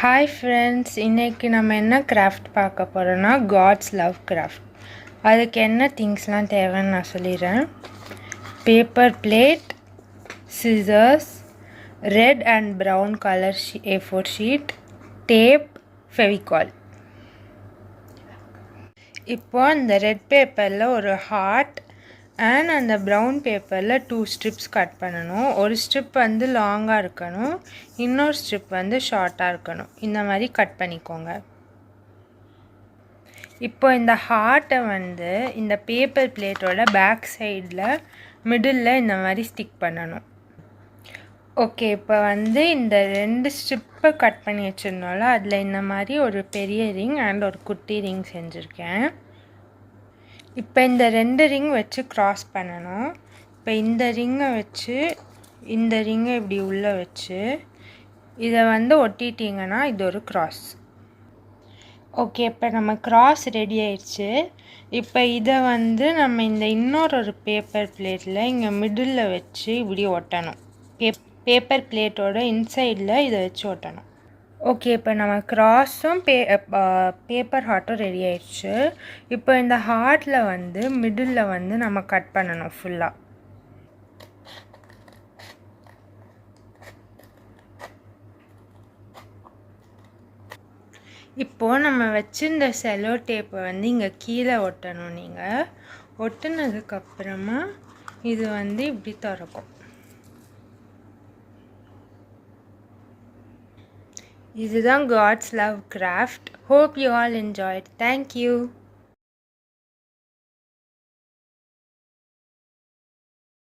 Hi friends, இன்னைக்கு நம்ம என்ன கிராஃப்ட் பார்க்க போகிறோன்னா காட்ஸ் லவ் கிராஃப்ட். அதுக்கு என்ன திங்ஸ்லாம் தேவைன்னு நான் சொல்லிடுறேன். Paper plate, scissors, red and brown colour A4 sheet, tape, Fevicol. இப்போது அந்த ரெட் பேப்பரில் ஒரு ஹார்ட் அண்ட் அந்த ப்ரௌன் பேப்பரில் 2 ஸ்ட்ரிப்ஸ் கட் பண்ணணும். ஒரு ஸ்ட்ரிப் வந்து லாங்காக இருக்கணும், இன்னொரு ஸ்ட்ரிப் வந்து ஷார்ட்டாக இருக்கணும். இந்த மாதிரி கட் பண்ணிக்கோங்க. இப்போ இந்த ஹார்ட்டை வந்து இந்த பேப்பர் பிளேட்டோட பேக் சைடில் மிடில் இந்த மாதிரி ஸ்டிக் பண்ணணும். ஓகே, இப்போ வந்து இந்த 2 ஸ்ட்ரிப்பை கட் பண்ணி வச்சுருந்தோம்ல, அதில் இந்த மாதிரி ஒரு பெரிய ரிங் அண்ட் ஒரு குட்டி ரிங் செஞ்சுருக்கேன். இப்போ இந்த 2 ரிங் வச்சு க்ராஸ் பண்ணணும். இப்போ இந்த ரிங்கை வச்சு இந்த ரிங்கை இப்படி உள்ளே வச்சு இதை வந்து ஒட்டிட்டிங்கன்னா இது ஒரு க்ராஸ். ஓகே, இப்போ நம்ம க்ராஸ் ரெடி ஆயிடுச்சு. இப்போ இதை வந்து நம்ம இந்த இன்னொரு பேப்பர் பிளேட்டில் இங்கே மிடில் வச்சு இப்படி ஒட்டணும். பேப்பர் பிளேட்டோட இன்சைடில் இதை வச்சு ஒட்டணும். ஓகே, இப்போ நம்ம க்ராஸும் பேப்பர் ஹார்ட்டும் ரெடி ஆயிடுச்சு. இப்போ இந்த ஹார்ட்டில் வந்து மிடில் வந்து நம்ம கட் பண்ணணும் ஃபுல்லாக. இப்போது நம்ம வச்சுருந்த செலோ டேப்பை வந்து இங்கே கீழே ஒட்டணும். நீங்கள் ஒட்டுனதுக்கப்புறமா இது வந்து இப்படி திறக்கும். இதுதான் God's love craft. Hope you all enjoyed. Thank you.